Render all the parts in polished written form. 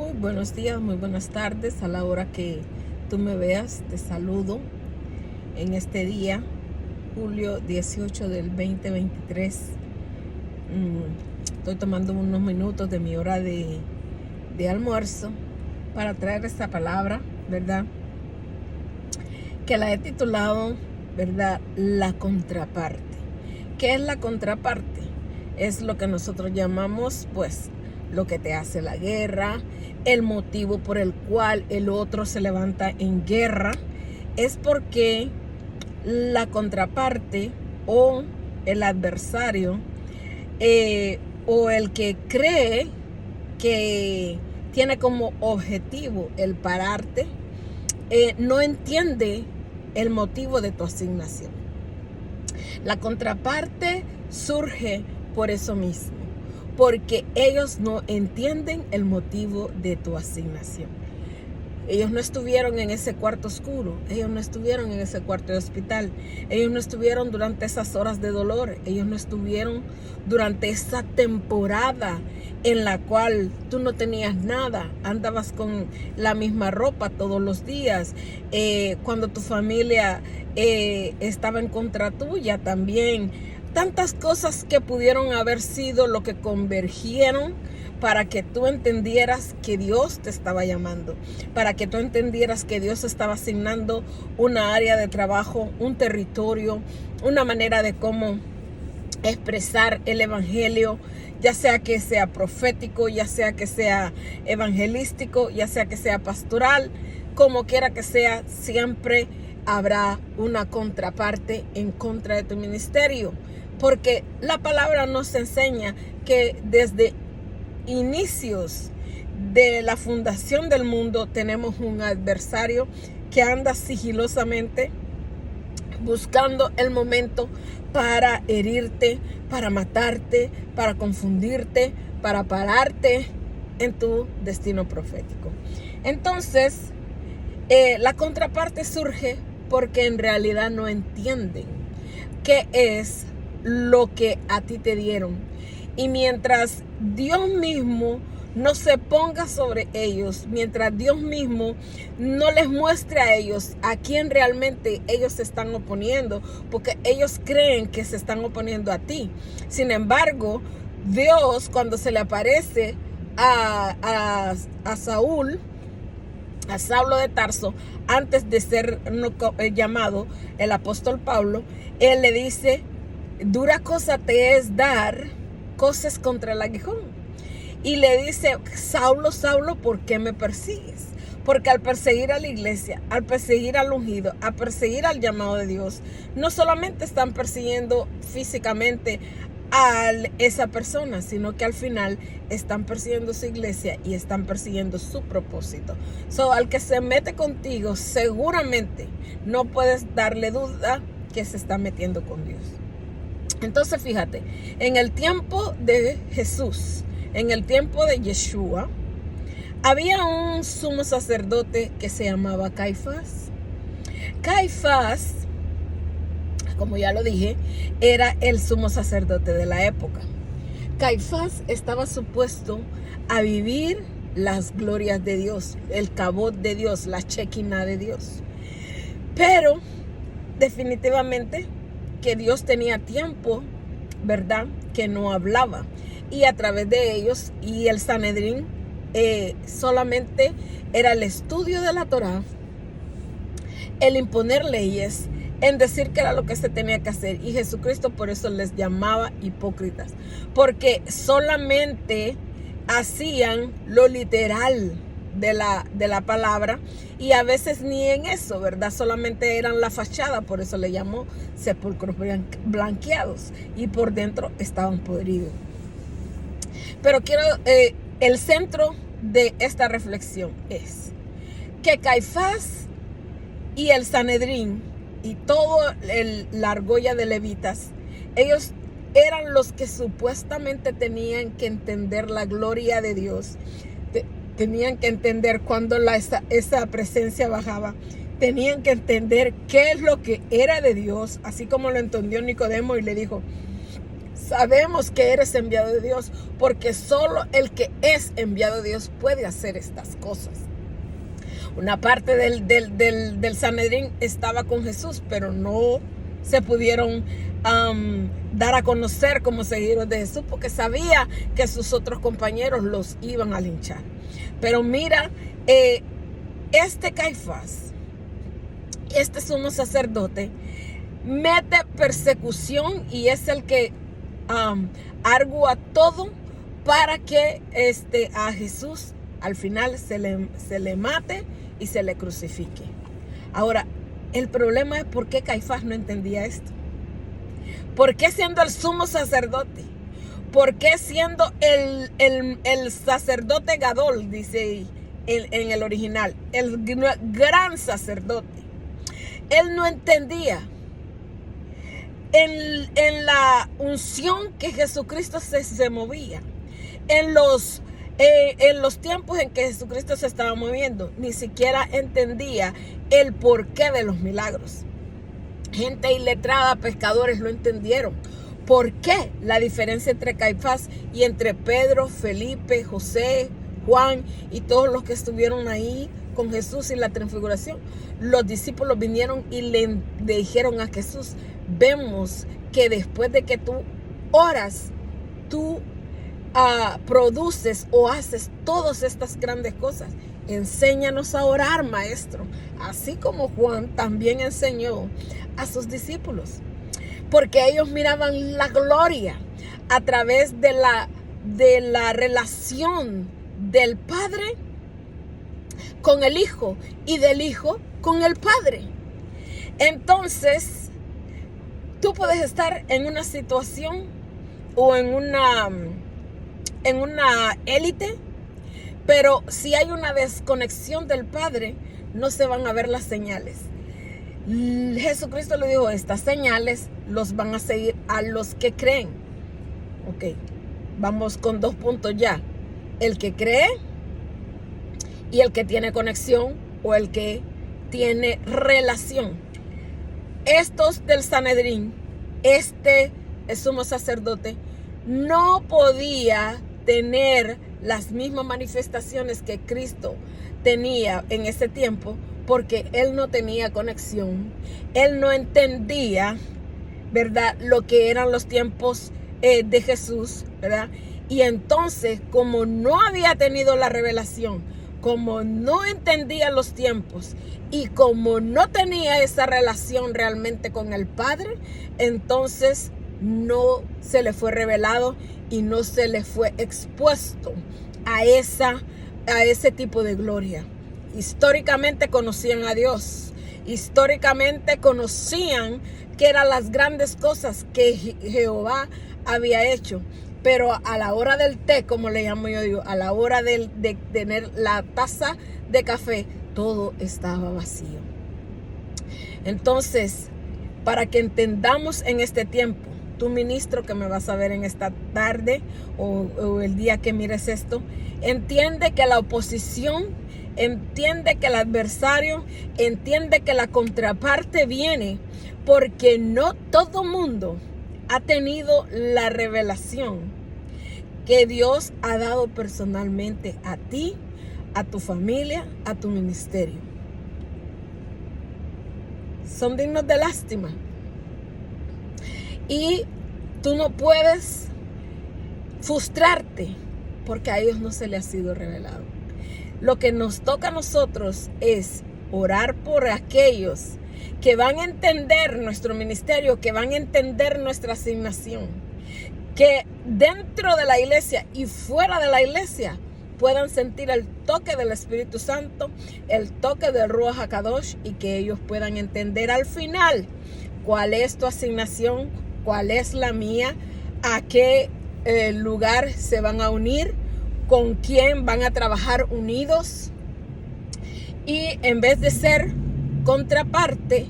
Muy buenos días, muy buenas tardes. A la hora que tú me veas, te saludo en este día, julio 18 del 2023. Estoy tomando unos minutos de mi hora de almuerzo para traer esta palabra, ¿verdad? Que la he titulado, ¿verdad? La contraparte. ¿Qué es la contraparte? Es lo que nosotros llamamos, pues, lo que te hace la guerra, el motivo por el cual el otro se levanta en guerra, es porque la contraparte o el adversario o el que cree que tiene como objetivo el pararte, no entiende el motivo de tu asignación. La contraparte surge por eso mismo, porque ellos no entienden el motivo de tu asignación. Ellos no estuvieron en ese cuarto oscuro, ellos no estuvieron en ese cuarto de hospital, ellos no estuvieron durante esas horas de dolor, ellos no estuvieron durante esa temporada en la cual tú no tenías nada, andabas con la misma ropa todos los días, cuando tu familia estaba en contra tuya también. Tantas cosas que pudieron haber sido lo que convergieron para que tú entendieras que Dios te estaba llamando, para que tú entendieras que Dios estaba asignando una área de trabajo, un territorio, una manera de cómo expresar el evangelio, ya sea que sea profético, ya sea que sea evangelístico, ya sea que sea pastoral, como quiera que sea, siempre habrá una contraparte en contra de tu ministerio, porque la palabra nos enseña que desde inicios de la fundación del mundo tenemos un adversario que anda sigilosamente buscando el momento para herirte, para matarte, para confundirte, para pararte en tu destino profético. Entonces, la contraparte surge porque en realidad no entienden qué es lo que a ti te dieron. Y mientras Dios mismo no se ponga sobre ellos, mientras Dios mismo no les muestre a ellos a quién realmente ellos se están oponiendo, porque ellos creen que se están oponiendo a ti. Sin embargo, Dios, cuando se le aparece a Saúl, a Saulo de Tarso, antes de ser llamado el apóstol Pablo, él le dice: dura cosa te es dar cosas contra el aguijón. Y le dice: Saulo, Saulo, ¿por qué me persigues? Porque al perseguir a la iglesia, al perseguir al ungido, al perseguir al llamado de Dios, no solamente están persiguiendo físicamente a esa persona, sino que al final están persiguiendo su iglesia y están persiguiendo su propósito. Al que se mete contigo, seguramente no puedes darle duda que se está metiendo con Dios. Entonces, fíjate, en el tiempo de Jesús, en el tiempo de Yeshua, había un sumo sacerdote que se llamaba Caifás. Caifás, como ya lo dije, era el sumo sacerdote de la época. Caifás estaba supuesto a vivir las glorias de Dios, el cabot de Dios, la chequina de Dios. Pero definitivamente que Dios tenía tiempo, ¿verdad?, que no hablaba. Y a través de ellos y el Sanedrín solamente era el estudio de la Torá, el imponer leyes, en decir que era lo que se tenía que hacer. Y Jesucristo por eso les llamaba hipócritas, porque solamente hacían lo literal de la palabra, y a veces ni en eso, ¿verdad? Solamente eran la fachada, por eso le llamó sepulcros blanqueados, y por dentro estaban podridos. Pero el centro de esta reflexión es que Caifás y el Sanedrín y todo la argolla de levitas, ellos eran los que supuestamente tenían que entender la gloria de Dios. Tenían que entender cuando esa presencia bajaba. Tenían que entender qué es lo que era de Dios, así como lo entendió Nicodemo y le dijo: sabemos que eres enviado de Dios, porque solo el que es enviado de Dios puede hacer estas cosas. Una parte del Sanedrín estaba con Jesús, pero no se pudieron dar a conocer como seguidores de Jesús, porque sabía que sus otros compañeros los iban a linchar. Pero mira, este Caifás, este sumo sacerdote, mete persecución y es el que argua todo para que a Jesús al final se le mate y se le crucifique. Ahora, el problema es por qué Caifás no entendía esto. ¿Por qué siendo el sumo sacerdote? ¿Por qué siendo el sacerdote Gadol, dice en el original, el gran sacerdote? Él no entendía en la unción que Jesucristo se movía, en los tiempos en que Jesucristo se estaba moviendo, ni siquiera entendía el porqué de los milagros. Gente iletrada, pescadores, lo entendieron. ¿Por qué la diferencia entre Caifás y entre Pedro, Felipe, José, Juan y todos los que estuvieron ahí con Jesús en la transfiguración? Los discípulos vinieron y le dijeron a Jesús: vemos que después de que tú oras, tú produces o haces todas estas grandes cosas. Enséñanos a orar, maestro. Así como Juan también enseñó a sus discípulos, porque ellos miraban la gloria a través de la relación del Padre con el Hijo y del Hijo con el Padre. Entonces, tú puedes estar en una situación o en una élite, pero si hay una desconexión del Padre, no se van a ver las señales. Jesucristo le dijo: estas señales los van a seguir a los que creen. Ok, vamos con 2 puntos ya: el que cree y el que tiene conexión o el que tiene relación. Estos del Sanedrín, el sumo sacerdote, no podía tener las mismas manifestaciones que Cristo tenía en ese tiempo, porque él no tenía conexión, él no entendía, ¿verdad?, lo que eran los tiempos de Jesús, ¿verdad? Y entonces, como no había tenido la revelación, como no entendía los tiempos y como no tenía esa relación realmente con el Padre, entonces no se le fue revelado y no se le fue expuesto a ese tipo de gloria. Históricamente conocían a Dios, históricamente conocían que eran las grandes cosas que Jehová había hecho, pero a la hora del té, como le llamo yo, digo, a la hora de tener la taza de café, todo estaba vacío. Entonces, para que entendamos en este tiempo, tu ministro que me vas a ver en esta tarde o el día que mires esto, entiende que la oposición, entiende que el adversario, entiende que la contraparte viene porque no todo mundo ha tenido la revelación que Dios ha dado personalmente a ti, a tu familia, a tu ministerio. Son dignos de lástima. Y tú no puedes frustrarte porque a ellos no se les ha sido revelado. Lo que nos toca a nosotros es orar por aquellos que van a entender nuestro ministerio, que van a entender nuestra asignación, que dentro de la iglesia y fuera de la iglesia puedan sentir el toque del Espíritu Santo, el toque del Ruach HaKadosh, y que ellos puedan entender al final cuál es tu asignación, cuál es la mía, a qué lugar se van a unir, con quién van a trabajar unidos, y en vez de ser contraparte,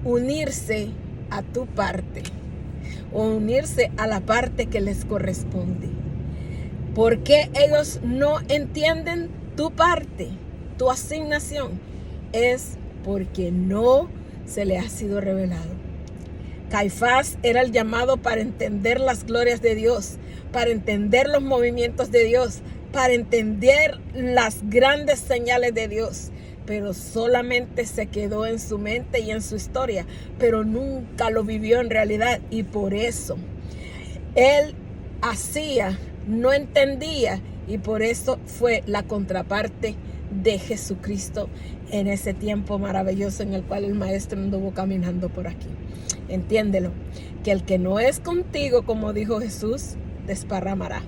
unirse a tu parte o unirse a la parte que les corresponde. ¿Por qué ellos no entienden tu parte, tu asignación? Es porque no se les ha sido revelado. Caifás era el llamado para entender las glorias de Dios, para entender los movimientos de Dios, para entender las grandes señales de Dios. Pero solamente se quedó en su mente y en su historia, pero nunca lo vivió en realidad. Y por eso él hacía, no entendía, y por eso fue la contraparte de Jesucristo en ese tiempo maravilloso en el cual el maestro anduvo caminando por aquí. Entiéndelo, que el que no es contigo, como dijo Jesús, desparramará.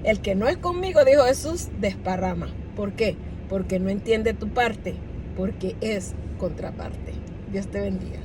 El que no es conmigo, dijo Jesús, desparrama. ¿Por qué? Porque no entiende tu parte, porque es contraparte. Dios te bendiga.